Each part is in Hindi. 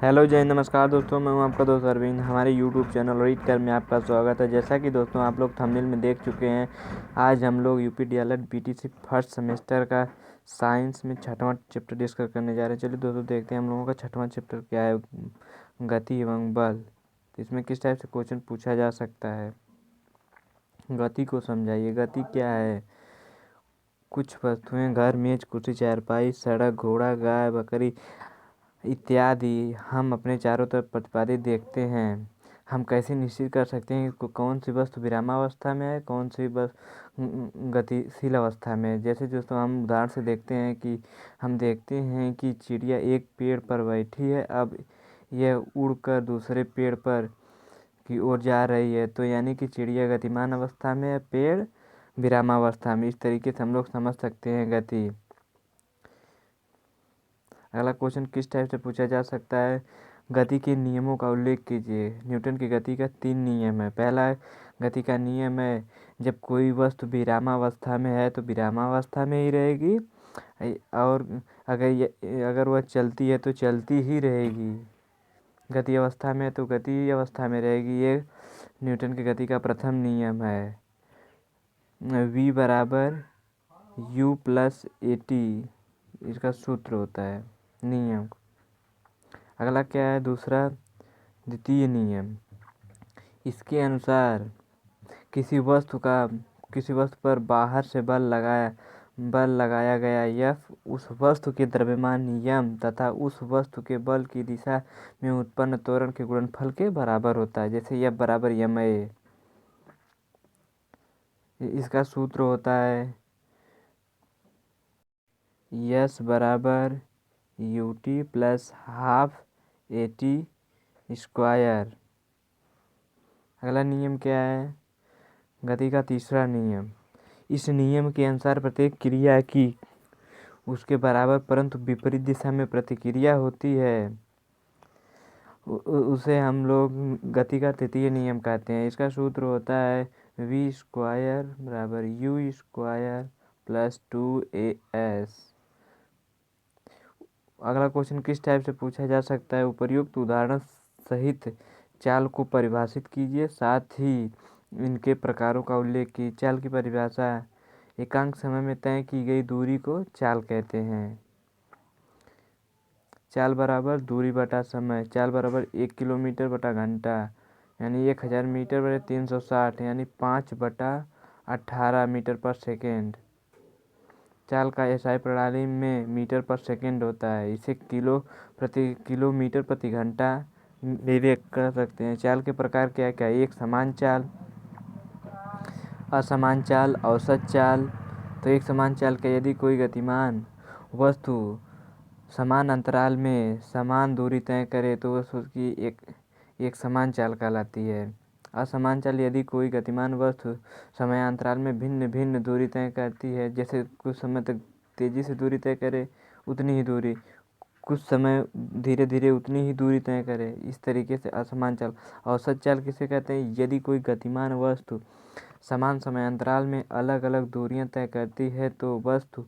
हेलो जय नमस्कार दोस्तों, मैं हूं आपका दोस्त अरविंद। हमारे यूट्यूब चैनल रीड कर में आपका स्वागत है। जैसा कि दोस्तों आप लोग थंबनेल में देख चुके हैं, आज हम लोग UP DElEd BTC first semester का साइंस में छठवां चैप्टर डिस्कस करने जा रहे हैं। चलिए दोस्तों देखते हैं हम लोगों का छठवां चैप्टर क्या है, गति एवं बल। तो इसमें किस टाइप से क्वेश्चन पूछा जा सकता है। गति को समझाइए। गति क्या है? कुछ वस्तुएं घर, मेज, कुर्सी, चारपाई, सड़क, घोड़ा, गाय, बकरी इत्यादि हम अपने चारों तरफ प्रतिपादित देखते हैं। हम कैसे निश्चित कर सकते हैं कि कौन सी वस्तु विरामावस्था में है, कौन सी वस्तु गतिशील अवस्था में है। जैसे दोस्तों हम उदाहरण से देखते हैं कि हम देखते हैं कि चिड़िया एक पेड़ पर बैठी है, अब यह उड़कर दूसरे पेड़ पर की ओर जा रही है, तो यानी कि चिड़िया गतिमान अवस्था में है, पेड़ विरामावस्था में। इस तरीके से हम लोग समझ सकते हैं गति। अगला क्वेश्चन किस टाइप से पूछा जा सकता है, गति के नियमों का उल्लेख कीजिए। न्यूटन की गति का 3 नियम है। पहला गति का नियम है, जब कोई वस्तु विरामावस्था में है तो विरामावस्था में ही रहेगी, और अगर वह चलती है तो चलती ही रहेगी। गति अवस्था में तो गति अवस्था में रहेगी। ये न्यूटन की गति का प्रथम नियम है। v बराबर u प्लस AT इसका सूत्र होता है, नियम। अगला क्या है, दूसरा द्वितीय नियम। इसके अनुसार किसी वस्तु पर बाहर से बल लगाया गया F उस वस्तु के द्रव्यमान यम तथा उस वस्तु के बल की दिशा में उत्पन्न त्वरण के गुणनफल के बराबर होता है। जैसे F बराबर ma, इसका सूत्र होता है S बराबर UT plus half AT square. अगला नियम क्या है, गति का तीसरा नियम। इस नियम के अनुसार प्रत्येक क्रिया की उसके बराबर परंतु विपरीत दिशा में प्रतिक्रिया होती है, उसे हम लोग गति का तृतीय नियम कहते हैं। इसका सूत्र होता है v स्क्वायर बराबर u स्क्वायर प्लस 2as। अगला क्वेश्चन किस टाइप से पूछा जा सकता है, उपर्युक्त उदाहरण सहित चाल को परिभाषित कीजिए, साथ ही इनके प्रकारों का उल्लेख कीजिए। चाल की परिभाषा, एकांक समय में तय की गई दूरी को चाल कहते हैं। चाल बराबर दूरी बटा समय। चाल बराबर 1 किलोमीटर बटा घंटा, यानी 1000 मीटर बटे 360, यानी 5/18 मीटर पर सेकेंड। चाल का SI प्रणाली में मीटर पर सेकेंड होता है। इसे किलोमीटर प्रति घंटा भी व्यक्त कर सकते हैं। चाल के प्रकार क्या क्या है, एक समान चाल, असमान चाल, औसत चाल। तो एक समान चाल का यदि कोई गतिमान वस्तु समान अंतराल में समान दूरी तय करे तो उसकी एक समान चाल कहलाती है। असमान चाल, यदि कोई गतिमान वस्तु समयांतराल में भिन्न भिन्न दूरी तय करती है, जैसे कुछ समय तक तेजी से दूरी तय करे उतनी ही दूरी, कुछ समय धीरे धीरे उतनी ही दूरी तय करे, इस तरीके से असमान चाल। औसत चाल किसे कहते हैं, यदि कोई गतिमान वस्तु समान समयांतराल में अलग अलग दूरियां तय करती है तो वस्तु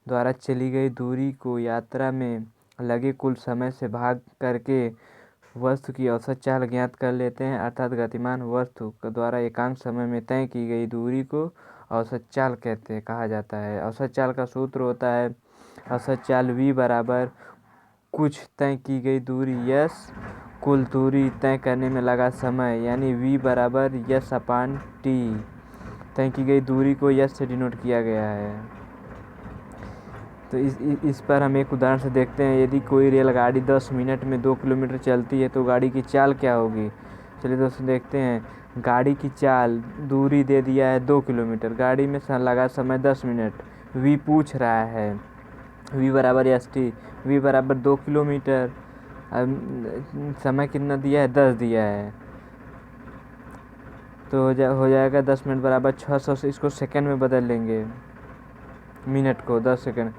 द्वारा चली गई दूरी को यात्रा में लगे कुल समय से भाग करके वस्तु की औसत चाल ज्ञात कर लेते हैं। अर्थात गतिमान वस्तु द्वारा एकांक समय में तय की गई दूरी को औसत चाल कहा जाता है। औसत चाल का सूत्र होता है, औसत चाल v बराबर कुछ तय की गई दूरी s कुल दूरी तय करने में लगा समय, यानी v बराबर s/t। तय की गई दूरी को s से डिनोट किया गया है। तो इस पर हम एक उदाहरण से देखते हैं। यदि कोई रेलगाड़ी 10 मिनट में 2 किलोमीटर चलती है तो गाड़ी की चाल क्या होगी। चलिए दोस्तों देखते हैं। गाड़ी की चाल, दूरी दे दिया है 2 किलोमीटर, गाड़ी में लगा समय 10 मिनट, v पूछ रहा है, v बराबर st। v बराबर 2 किलोमीटर, समय कितना दिया है, 10 दिया है, तो हो जाएगा 10 मिनट बराबर 600 से इसको सेकंड में बदल लेंगे, मिनट को 10 सेकंड।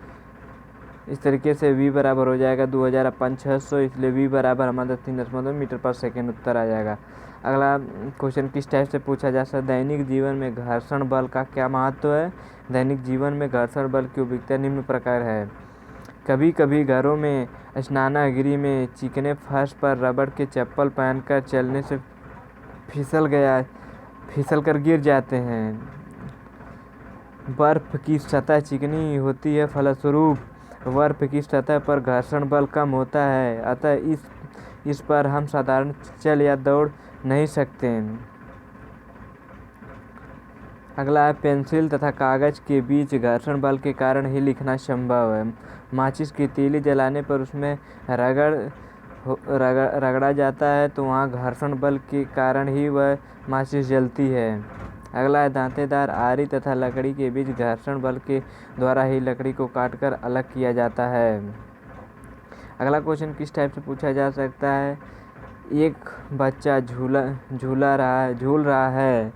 इस तरीके से v बराबर हो जाएगा 2500, इसलिए v बराबर हमारा 3.2 मीटर पर सेकेंड उत्तर आ जाएगा। अगला क्वेश्चन किस टाइप से पूछा जा सकता है, दैनिक जीवन में घर्षण बल का क्या महत्व है। दैनिक जीवन में घर्षण बल की उपयोगिता निम्न प्रकार है। कभी कभी घरों में स्नानागृह में चिकने फर्श पर रबड़ के चप्पल पहनकर चलने से फिसल कर गिर जाते हैं। बर्फ की सतह चिकनी होती है, फलस्वरूप बर्फ की सतह पर घर्षण बल कम होता है, अतः इस पर हम साधारण चल या दौड़ नहीं सकते। अगला है, पेंसिल तथा कागज के बीच घर्षण बल के कारण ही लिखना संभव है। माचिस की तीली जलाने पर उसमें रगड़ा जाता है तो वहाँ घर्षण बल के कारण ही वह माचिस जलती है। अगला है, दांतेदार आरी तथा लकड़ी के बीच घर्षण बल के द्वारा ही लकड़ी को काटकर अलग किया जाता है। अगला क्वेश्चन किस टाइप से पूछा जा सकता है, एक बच्चा झूल रहा है,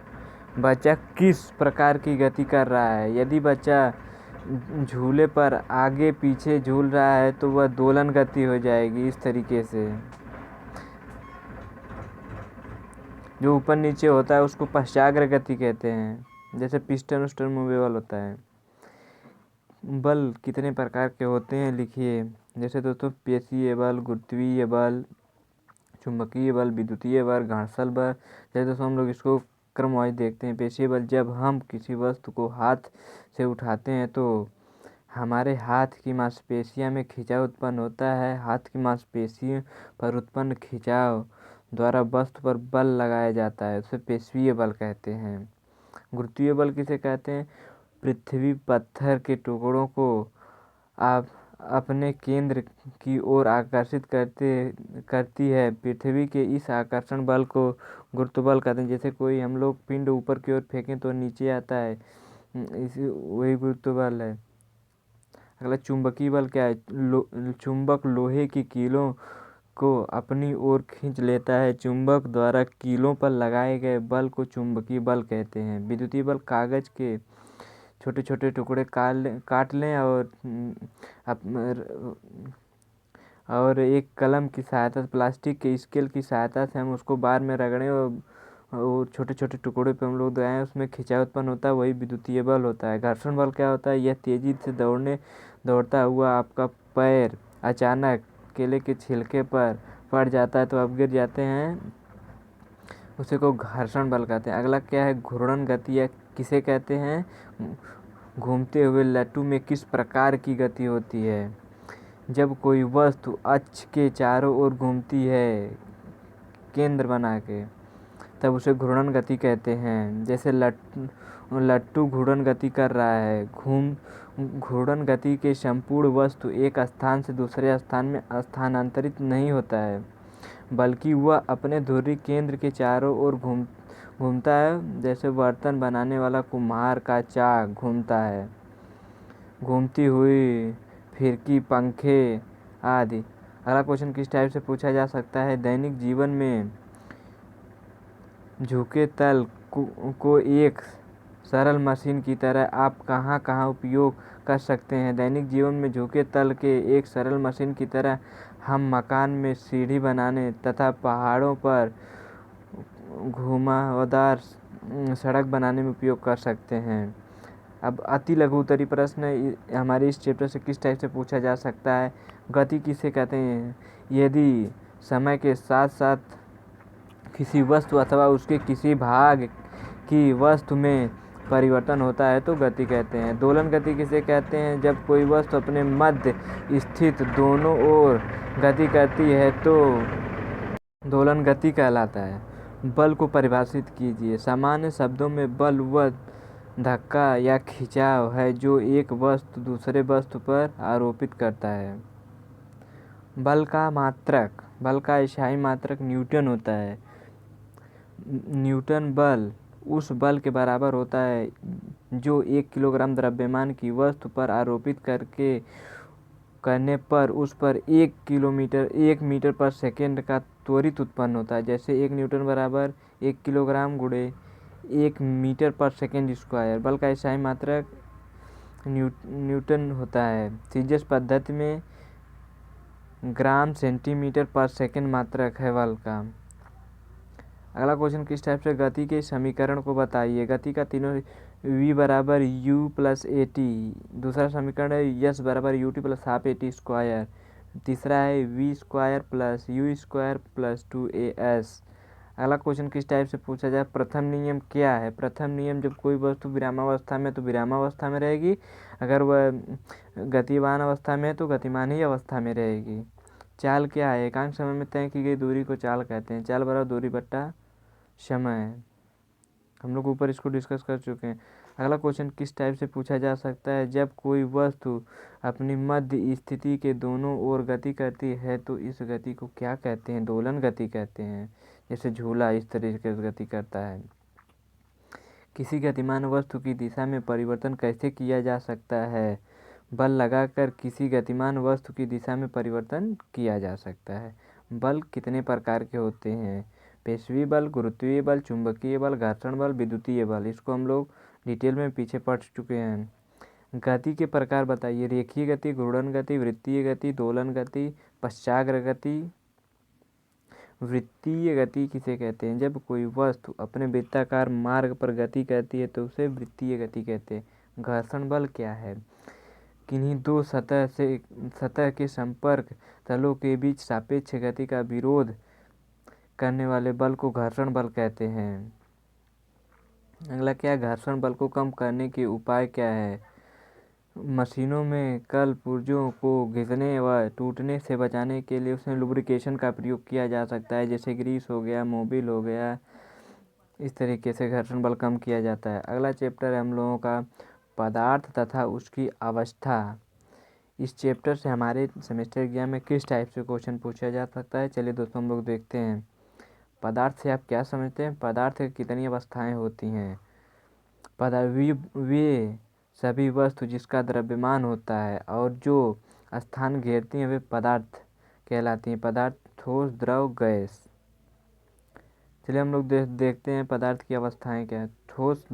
बच्चा किस प्रकार की गति कर रहा है। यदि बच्चा झूले पर आगे पीछे झूल रहा है तो वह दोलन गति हो जाएगी। इस तरीके से जो ऊपर नीचे होता है उसको पश्चाग्र गति कहते हैं, जैसे पिस्टन उस्टन मूवेबल होता है। बल कितने प्रकार के होते हैं लिखिए। जैसे दोस्तों, पेशीय बल, गुरुत्वीय बल, चुंबकीय बल, विद्युतीय बल, घर्षण बल। जैसे दोस्तों हम लोग इसको क्रमवाइज देखते हैं। पेशीय बल, जब हम किसी वस्तु को हाथ से उठाते हैं तो हमारे हाथ की मांसपेशियों में खिंचाव उत्पन्न होता है। हाथ की मांसपेशियों पर उत्पन्न खिंचाव द्वारा वस्तु पर बल लगाया जाता है, उसे पेशीय बल कहते हैं। गुरुत्वीय बल किसे कहते हैं, पृथ्वी पत्थर के टुकड़ों को आप अपने केंद्र की ओर आकर्षित करती है। पृथ्वी के इस आकर्षण बल को गुरुत्व बल कहते हैं। जैसे कोई हम लोग पिंड ऊपर की ओर फेंकें तो नीचे आता है, वही गुरुत्व बल है। अगला, चुंबकीय बल क्या है, चुंबक लोहे की कीलों को अपनी ओर खींच लेता है। चुंबक द्वारा कीलों पर लगाए गए बल को चुंबकीय बल कहते हैं। विद्युतीय बल, कागज के छोटे छोटे टुकड़े काट लें और एक कलम की सहायता से, प्लास्टिक के स्केल की सहायता से हम उसको बार में रगड़ें और छोटे छोटे टुकड़े पे हम लोग दबाएं, उसमें खिंचाव उत्पन्न होता है, वही विद्युतीय बल होता है। घर्षण बल क्या होता है, यह तेजी से दौड़ता हुआ आपका पैर अचानक केले के छिलके पर पड़ जाता है तो आप गिर जाते हैं, उसे को घर्षण बल कहते हैं। अगला क्या है, घूर्णन गति या किसे कहते हैं, घूमते हुए लट्टू में किस प्रकार की गति होती है। जब कोई वस्तु अक्ष के चारों ओर घूमती है केंद्र बना के, तब उसे घूर्णन गति कहते हैं। जैसे लट्टू घूर्णन गति कर रहा है। घूर्णन गति के संपूर्ण वस्तु एक स्थान से दूसरे स्थान में स्थानांतरित नहीं होता है, बल्कि वह अपने ध्रुवीय केंद्र के चारों ओर घूमता है। जैसे बर्तन बनाने वाला कुम्हार का चाक घूमता है, घूमती हुई फिरकी, पंखे आदि। अगला क्वेश्चन किस टाइप से पूछा जा सकता है, दैनिक जीवन में झुके तल को एक सरल मशीन की तरह आप कहाँ कहाँ उपयोग कर सकते हैं। दैनिक जीवन में झुके तल के एक सरल मशीन की तरह हम मकान में सीढ़ी बनाने तथा पहाड़ों पर घुमावदार सड़क बनाने में उपयोग कर सकते हैं। अब अति लघु उत्तरीय प्रश्न हमारे इस चैप्टर से किस टाइप से पूछा जा सकता है, गति किसे कहते हैं, यदि समय के साथ साथ किसी वस्तु अथवा उसके किसी भाग की वस्तु में परिवर्तन होता है तो गति कहते हैं। दोलन गति किसे कहते हैं, जब कोई वस्तु अपने मध्य स्थित दोनों ओर गति करती है तो दोलन गति कहलाता है। बल को परिभाषित कीजिए। सामान्य शब्दों में बल वह धक्का या खिंचाव है जो एक वस्तु दूसरे वस्तु पर आरोपित करता है। बल का स्थायी मात्रक न्यूटन होता है। न्यूटन बल उस बल के बराबर होता है जो 1 किलोग्राम द्रव्यमान की वस्तु पर आरोपित करने पर उस पर 1 मीटर पर सेकेंड का त्वरित उत्पन्न होता है। जैसे 1 न्यूटन बराबर 1 किलोग्राम गुणे 1 मीटर पर सेकेंड स्क्वायर। बल का स्थायी मात्रक न्यूटन होता है। सीजीएस पद्धति में ग्राम सेंटीमीटर पर सेकेंड मात्रक है बल का। अगला क्वेश्चन किस टाइप से, गति के समीकरण को बताइए। गति का तीनों v बराबर u प्लस ए टी। दूसरा समीकरण है s बराबर u t plus half a t square. तीसरा है v square plus u square plus 2as। अगला क्वेश्चन किस टाइप से पूछा जाए, प्रथम नियम क्या है। प्रथम नियम, जब कोई वस्तु विरामावस्था में तो विरामावस्था में रहेगी, अगर वह गतिमान अवस्था में है तो गतिमान ही अवस्था में रहेगी। चाल क्या है, एकांक समय में तय की गई दूरी को चाल कहते हैं। चाल बराबर दूरी बट्टा समय। हम लोग ऊपर इसको डिस्कस कर चुके हैं। अगला क्वेश्चन किस टाइप से पूछा जा सकता है, जब कोई वस्तु अपनी मध्य स्थिति के दोनों ओर गति करती है तो इस गति को क्या कहते हैं, दोलन गति कहते हैं। जैसे झूला इस तरीके से गति करता है। किसी गतिमान वस्तु की दिशा में परिवर्तन कैसे किया जा सकता है, बल लगाकर किसी गतिमान वस्तु की दिशा में परिवर्तन किया जा सकता है। बल कितने प्रकार के होते हैं, पेशवी बल, गुरुत्वीय बल, चुंबकीय बल, घर्षण बल, विद्युतीय बल। इसको हम लोग डिटेल में पीछे पढ़ चुके हैं। गति के प्रकार बताइए, रेखीय गति, घूर्णन गति, वृत्तीय गति, दोलन गति, पश्चाग्र गति। वृत्तीय गति किसे कहते हैं, जब कोई वस्तु अपने वृत्ताकार मार्ग पर गति करती है तो उसे वृत्तीय गति कहते हैं। घर्षण बल क्या है, किन्हीं दो सतह के संपर्क तलों के बीच सापेक्ष गति का विरोध करने वाले बल को घर्षण बल कहते हैं। अगला क्या है, घर्षण बल को कम करने के उपाय क्या है। मशीनों में कल पुर्जों को घिसने व टूटने से बचाने के लिए उसमें लुब्रिकेशन का प्रयोग किया जा सकता है, जैसे ग्रीस हो गया, मोबिल हो गया। इस तरीके से घर्षण बल कम किया जाता है। अगला चैप्टर है हम लोगों का पदार्थ तथा उसकी अवस्था। इस चैप्टर से हमारे सेमेस्टर एग्जाम में किस टाइप से क्वेश्चन पूछा जा सकता है, चलिए दोस्तों हम लोग देखते हैं। पदार्थ से आप क्या समझते हैं, पदार्थ की कितनी अवस्थाएं होती हैं। वे सभी वस्तु जिसका द्रव्यमान होता है और जो स्थान घेरती हैं वे पदार्थ कहलाती हैं। पदार्थ ठोस, द्रव, गैस। चलिए हम लोग देखते हैं पदार्थ की अवस्थाएं क्या है। ठोस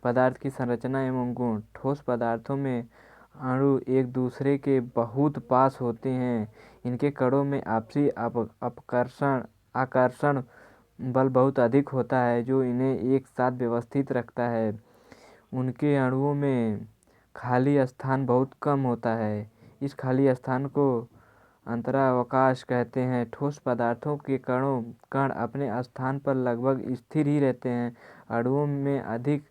पदार्थ की संरचना एवं गुण। ठोस पदार्थों में अणु एक दूसरे के बहुत पास होते हैं। इनके कणों में आपसी आकर्षण बल बहुत अधिक होता है जो इन्हें एक साथ व्यवस्थित रखता है। उनके अणुओं में खाली स्थान बहुत कम होता है, इस खाली स्थान को अंतरावकाश कहते हैं। ठोस पदार्थों के कण अपने स्थान पर लगभग स्थिर ही रहते हैं। अणुओं में अधिक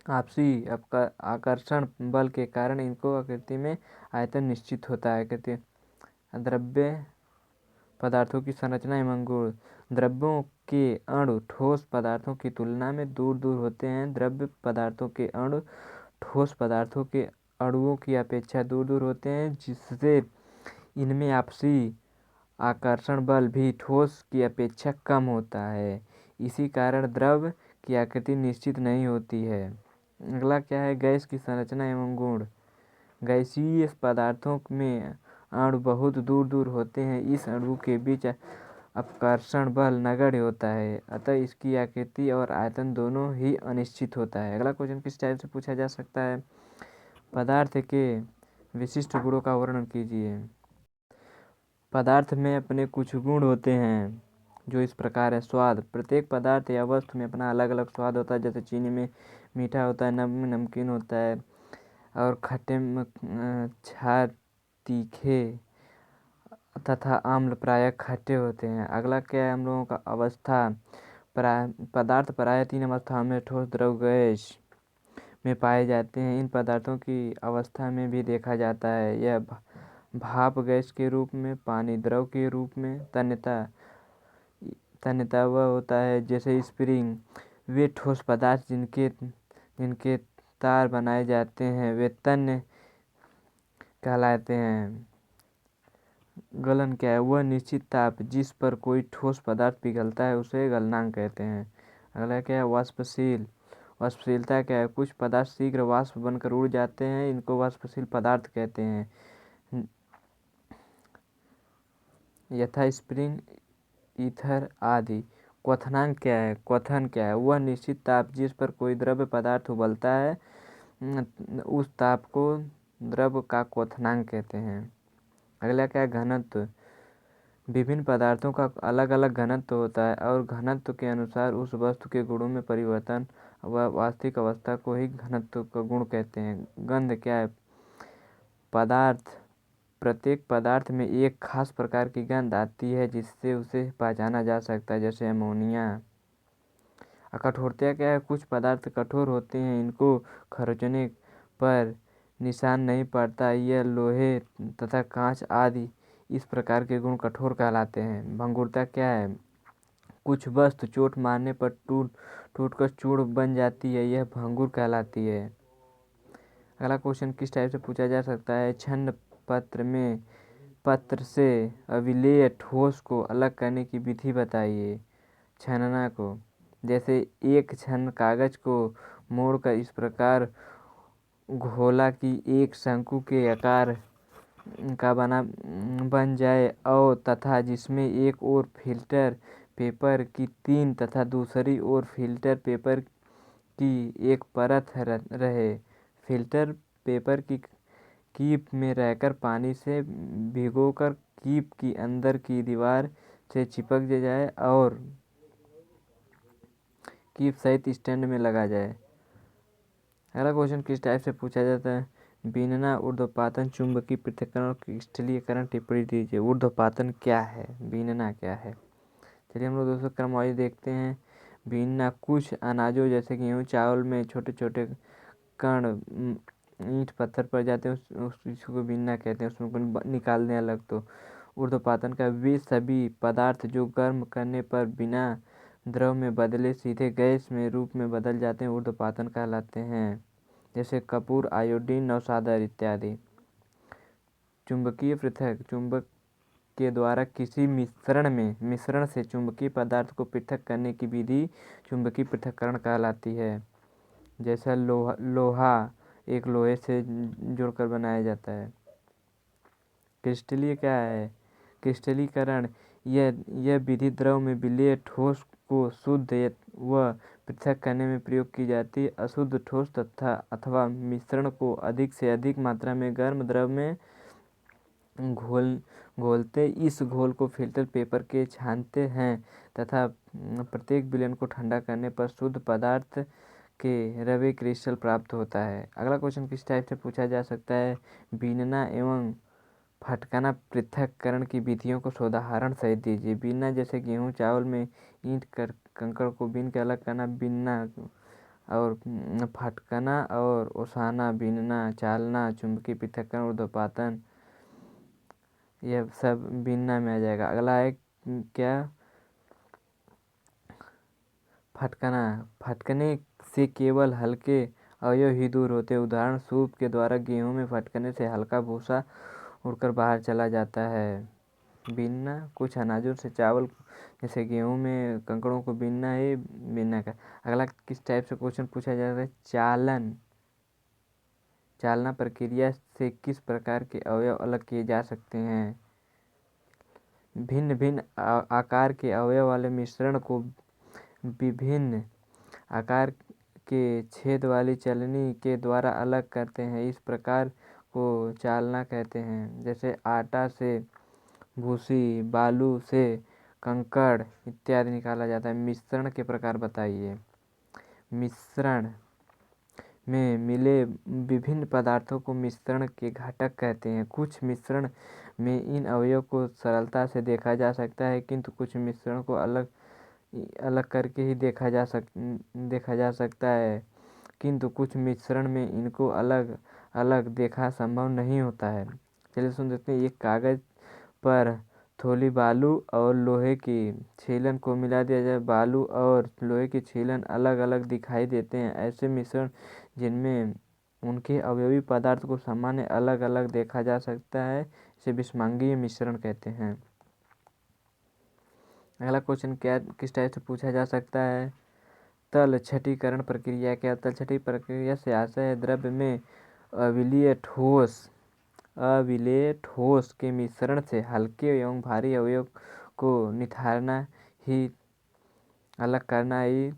आपसी आकर्षण बल के कारण इनको आकृति में आयतन निश्चित होता है। द्रव्य पदार्थों की संरचना एवं गुण। द्रव्यों के अणु ठोस पदार्थों की तुलना में दूर दूर होते हैं। द्रव्य पदार्थों के अणु ठोस पदार्थों के अणुओं की अपेक्षा दूर दूर होते हैं, जिससे इनमें आपसी आकर्षण बल भी ठोस की अपेक्षा कम होता है। इसी कारण द्रव की आकृति निश्चित नहीं होती है। अगला क्या है, गैस की संरचना एवं गुण। गैसीय पदार्थों में अणु बहुत दूर दूर होते हैं, इस अणु के बीच अपकर्षण बल नगण्य होता है, अतः इसकी आकृति और आयतन दोनों ही अनिश्चित होता है। अगला क्वेश्चन किस टाइप से पूछा जा सकता है, पदार्थ के विशिष्ट गुणों का वर्णन कीजिए। पदार्थ में अपने कुछ गुण होते हैं जो इस प्रकार है। स्वाद, प्रत्येक पदार्थ या वस्तु में अपना अलग अलग स्वाद होता है। जैसे चीनी में मीठा होता है, नमक में नमकीन होता है, और खट्टे में क्षार, तीखे तथा आम्ल प्रायः खट्टे होते हैं। अगला क्या है हम लोगों का, अवस्था। पदार्थ प्रायः 3 अवस्थाओं में ठोस, द्रव, गैस में पाए जाते हैं। इन पदार्थों की अवस्था में भी देखा जाता है, यह भाप गैस के रूप में, पानी द्रव के रूप में, तन्यता वह होता है जैसे स्प्रिंग। वे ठोस पदार्थ जिनके तार बनाए जाते हैं वे तन्य कहलाते हैं। गलन क्या है, वह निश्चित ताप जिस पर कोई ठोस पदार्थ पिघलता है उसे गलनांक कहते हैं। अगला क्या है, वाष्पशील। वाष्पशीलता क्या है, कुछ पदार्थ शीघ्र वाष्प बनकर उड़ जाते हैं, इनको वाष्पशील पदार्थ कहते हैं, यथा स्प्रिंग, ईथर आदि। क्वथनांक क्या है, क्वथन क्या है, वह निश्चित ताप जिस पर कोई द्रव्य पदार्थ उबलता है उस ताप को द्रव का क्वथनांक कहते हैं। अगला क्या है, घनत्व। विभिन्न पदार्थों का अलग अलग घनत्व होता है और घनत्व के अनुसार उस वस्तु के गुणों में परिवर्तन वह वास्तविक अवस्था को ही घनत्व का गुण कहते हैं। गंध क्या है? प्रत्येक पदार्थ में एक खास प्रकार की गंध आती है जिससे उसे पहचाना जा सकता है, जैसे अमोनिया। कठोरता क्या है? कुछ पदार्थ कठोर होते हैं, इनको खरोंचने पर निशान नहीं पड़ता। यह लोहे तथा कांच आदि इस प्रकार के गुण कठोर कहलाते हैं। भंगुरता क्या है? कुछ वस्तु चोट मारने पर टूटकर चूर्ण बन जाती है, यह भंगुर कहलाती है। अगला क्वेश्चन किस टाइप से पूछा जा सकता है? छन्न पत्र से अविलेय ठोस को अलग करने की विधि बताइए। छनना को, जैसे एक छन्न कागज को मोड़कर इस प्रकार घोला कि एक शंकु के आकार का बन जाए और तथा जिसमें एक ओर फिल्टर पेपर की 3 तथा दूसरी ओर फिल्टर पेपर की एक परत रहे। फिल्टर पेपर की कीप में रहकर पानी से भिगोकर कीप की अंदर की दीवार से चिपक जाए और कीप सहित स्टैंड में लगा जाए। अगला क्वेश्चन किस टाइप से पूछा जाता है? बीनना, ऊर्ध्वपातन, चुंबकीय पृथक्करण और क्रिस्टलीकरण टिप्पणी दीजिए। ऊर्ध्वपातन क्या है? बीनना क्या है? चलिए हम लोग दोस्तों क्रमवाइज देखते हैं। बीनना कुछ अनाजों जैसे गेहूँ चावल में छोटे छोटे कण ईंट पत्थर पर जाते हैं, उस चीज़ को बीनना कहते हैं, उसमें निकाल दें अलग। तो ऊर्ध्वपातन का वे सभी पदार्थ जो गर्म करने पर बिना द्रव में बदले सीधे गैस में रूप में बदल जाते हैं, ऊर्ध्वपातन कहलाते हैं, जैसे कपूर, आयोडीन, नौशादर इत्यादि। चुंबकीय पृथक, चुंबक के द्वारा किसी मिश्रण से चुंबकीय पदार्थ को पृथक करने की विधि चुंबकीय पृथक्करण कहलाती है। जैसा लोहा एक लोहे से जोड़कर बनाया जाता है। क्रिस्टलीय क्या है? क्रिस्टलीकरण यह विधि द्रव में विलेय ठोस को शुद्ध व पृथक करने में प्रयोग की जाती है। अशुद्ध ठोस तथा अथवा मिश्रण को अधिक से अधिक मात्रा में गर्म द्रव में घोलते इस घोल को फिल्टर पेपर के छानते हैं तथा प्रत्येक विलयन को ठंडा करने पर शुद्ध पदार्थ के रवे क्रिस्टल प्राप्त होता है। अगला क्वेश्चन किस टाइप से पूछा जा सकता है? बीनना एवं फटकना पृथक्करण की विधियों को उदाहरण सहित दीजिए। बीनना जैसे गेहूँ चावल में ईंट कंकड़ को बीन के अलग करना बीनना, और फटकना और ओसाना बीनना, चालना चुंबकीय पृथक्करण, ऊर्ध्वपातन यह सब बीनना में आ जाएगा। अगला है क्या? फटकना। फटकने से केवल हल्के अवयव ही दूर होते हैं। उदाहरण सूप के द्वारा गेहूं में फटकने से हल्का भूसा उड़कर बाहर चला जाता है। बीनना कुछ अनाजों से चावल जैसे गेहूं में कंकड़ों को बीनना है बीनना का। अगला किस टाइप से क्वेश्चन पूछा जाता है? चालन। चालना प्रक्रिया से किस प्रकार के अवयव अलग किए जा सकते हैं? भिन्न भिन्न आकार के अवयव वाले मिश्रण को विभिन्न आकार के छेद वाली चलनी के द्वारा अलग करते हैं, इस प्रकार को चालना कहते हैं। जैसे आटा से भूसी, बालू से कंकड़ इत्यादि निकाला जाता है। मिश्रण के प्रकार बताइए। मिश्रण में मिले विभिन्न पदार्थों को मिश्रण के घटक कहते हैं। कुछ मिश्रण में इन अवयवों को सरलता से देखा जा सकता है, किंतु कुछ मिश्रण को अलग करके ही देखा जा सकता है, किंतु कुछ मिश्रण में इनको अलग अलग देखा संभव नहीं होता है। चलिए सुन देखते हैं। एक कागज पर थोड़ी बालू और लोहे की छीलन को मिला दिया जाए। बालू और लोहे की छीलन अलग अलग दिखाई देते हैं। ऐसे मिश्रण जिनमें उनके अवयवी पदार्थ को सामान्य अलग अलग देखा जा सकता है, इसे विषमांगीय मिश्रण कहते हैं। अगला क्वेश्चन क्या किस टाइप से पूछा जा सकता है? तल छटीकरण प्रक्रिया क्या? तल छटी प्रक्रिया से आशय है द्रव्य में अविलेय ठोस के मिश्रण से हल्के एवं भारी अवयव को निथारना ही अलग करना ही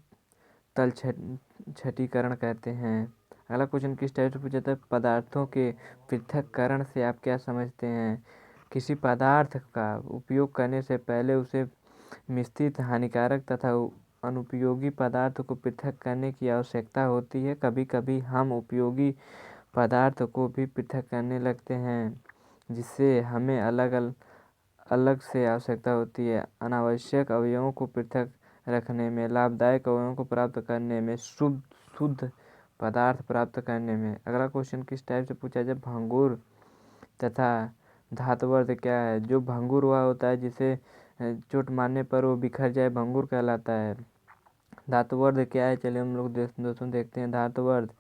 तल छटीकरण कहते हैं। अगला क्वेश्चन किस टाइप से पूछा जाता है? पदार्थों के पृथक्करण से आप क्या समझते हैं? किसी पदार्थ का उपयोग करने से पहले उसे मिश्रित, हानिकारक तथा अनुपयोगी पदार्थ को पृथक करने की आवश्यकता होती है। कभी कभी हम उपयोगी पदार्थ को भी पृथक करने लगते हैं, जिससे हमें अलग से आवश्यकता होती है। अनावश्यक अवयवों को पृथक रखने में, लाभदायक अवयवों को प्राप्त करने में, शुद्ध पदार्थ प्राप्त करने में। अगला क्वेश्चन किस टाइप से पूछा जाए? भंगुर तथा धातुवर्ध क्या है? जो भंगुर हुआ होता है, जिसे चोट मारने पर वो बिखर जाए, भंगुर कहलाता है। धातुवर्ध क्या है? चलिए हम लोग दोस्तों देखते हैं। धातुवर्ध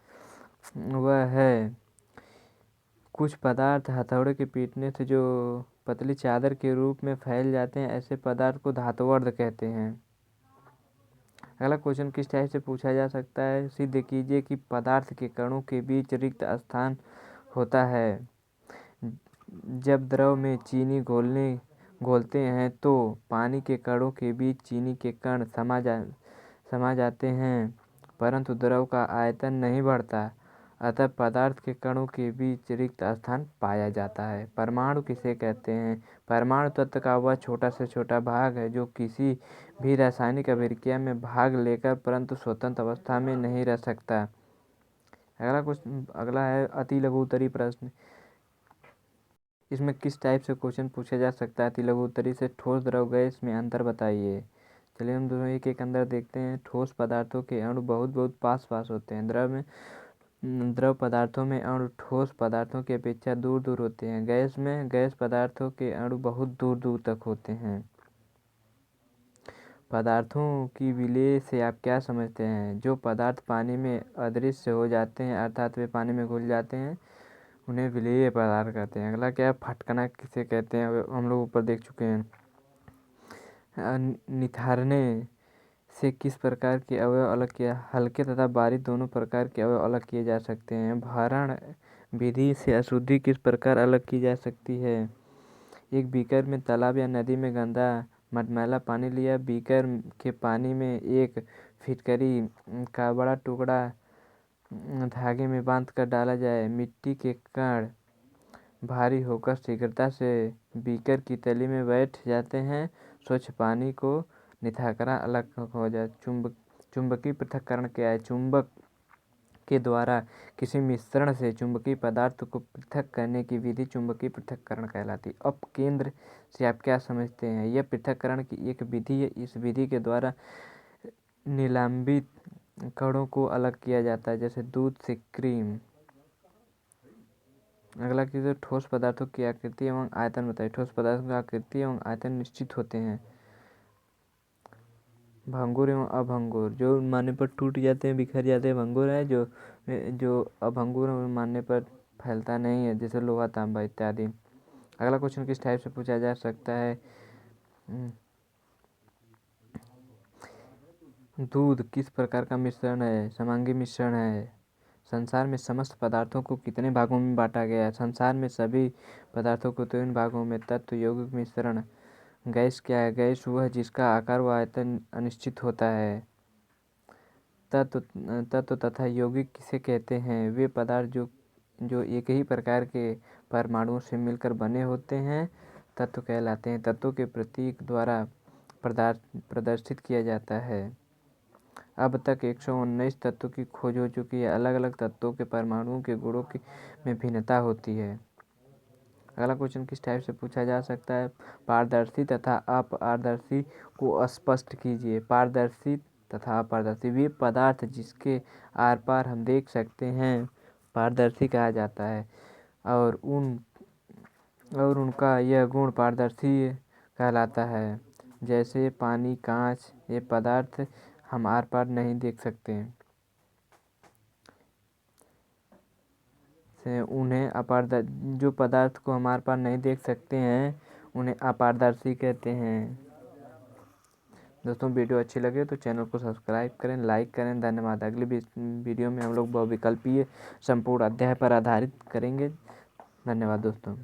वह है कुछ पदार्थ हथौड़े के पीटने से जो पतली चादर के रूप में फैल जाते हैं, ऐसे पदार्थ को धातुवर्ध कहते हैं। अगला क्वेश्चन किस टाइप से पूछा जा सकता है? सिद्ध कीजिए कि पदार्थ के कणों के बीच रिक्त स्थान होता है। जब द्रव में चीनी घोलते हैं तो पानी के कणों के बीच चीनी के कण समा जाते हैं, परंतु द्रव का आयतन नहीं बढ़ता, अतः पदार्थ के कणों के बीच रिक्त स्थान पाया जाता है। परमाणु किसे कहते हैं? परमाणु तत्व का वह छोटा से छोटा भाग है जो किसी भी रासायनिक अभिक्रिया में भाग लेकर परंतु स्वतंत्र अवस्था में नहीं रह सकता। अगला है अति लघु उत्तरीय प्रश्न। इसमें किस टाइप से क्वेश्चन पूछा जा सकता है? अति लघु उत्तरीय से ठोस, द्रव, गैस में अंतर बताइए। चलिए हम दोनों एक एक अंदर देखते हैं। ठोस पदार्थों के अणु बहुत पास होते हैं। द्रव पदार्थों में अणु ठोस पदार्थों की अपेक्षा दूर होते हैं। गैस पदार्थों के अणु बहुत दूर तक होते हैं। पदार्थों की विलय से आप क्या समझते हैं? जो पदार्थ पानी में अदृश्य हो जाते हैं, अर्थात वे पानी में घुल जाते हैं, उन्हें विलेय पदार्थ कहते हैं। अगला क्या है? फटकना किसे कहते हैं? हम लोग ऊपर देख चुके हैं। निथारने से किस प्रकार के अवयव अलग किया? हल्के तथा बारीक दोनों प्रकार के अवयव अलग किए जा सकते हैं। भरण विधि से अशुद्धि किस प्रकार अलग की जा सकती है? एक बीकर में तालाब या नदी में गंदा मटमैला पानी लिया, बीकर के पानी में एक फिटकरी का बड़ा टुकड़ा धागे में बांधकर डाला जाए। मिट्टी के कण भारी होकर शीघ्रता से बीकर की तली में बैठ जाते हैं। स्वच्छ पानी को निथाकर अलग हो जाए। चुंबकीय पृथक्करण क्या है? चुंबक के द्वारा किसी मिश्रण से चुंबकीय पदार्थ को पृथक करने की विधि चुंबकीय पृथक्करण कहलाती है। अपकेंद्र से आप क्या समझते हैं? यह पृथक्करण की एक विधि है। इस विधि के द्वारा निलंबित कणों को अलग किया जाता है, जैसे दूध से क्रीम। अगला किसी ठोस पदार्थों की आकृति एवं आयतन बताइए। ठोस पदार्थों की आकृति एवं आयतन निश्चित होते हैं। भंगुर एवं अभंगुर, जो मानने पर टूट जाते हैं, बिखर जाते हैं, भंगुर है। जो अभंगुर मानने पर फैलता नहीं है, जैसे लोहा, तांबा इत्यादि। अगला क्वेश्चन किस टाइप से पूछा जा सकता है? दूध किस प्रकार का मिश्रण है? समांगी मिश्रण है। संसार में समस्त पदार्थों को कितने भागों में बांटा गया है? संसार में सभी पदार्थों को 3 भागों में। तत्व, यौगिक, मिश्रण। गैस क्या है? गैस वह जिसका आकार व आयतन अनिश्चित होता है। तत्व तथा यौगिक किसे कहते हैं? वे पदार्थ जो एक ही प्रकार के परमाणुओं से मिलकर बने होते हैं, तत्व कहलाते हैं। तत्वों के प्रतीक द्वारा प्रदर्शित किया जाता है। अब तक 119 तत्वों की खोज हो चुकी है। अलग अलग तत्वों के परमाणुओं के गुणों में भिन्नता होती है। अगला क्वेश्चन किस टाइप से पूछा जा सकता है? पारदर्शी तथा अपारदर्शी को स्पष्ट कीजिए। पारदर्शी तथा अपारदर्शी वे पदार्थ जिसके आर पार हम देख सकते हैं, पारदर्शी कहा जाता है, और उनका यह गुण पारदर्शी कहलाता है। जैसे पानी, कांच, ये पदार्थ हम आर पार नहीं देख सकते हैं, जो पदार्थ को हम आर पार नहीं देख सकते हैं, उन्हें अपारदर्शी कहते हैं। दोस्तों, वीडियो अच्छी लगे तो चैनल को सब्सक्राइब करें, लाइक करें। धन्यवाद। अगली वीडियो में हम लोग बहुविकल्पीय संपूर्ण अध्याय पर आधारित करेंगे। धन्यवाद दोस्तों।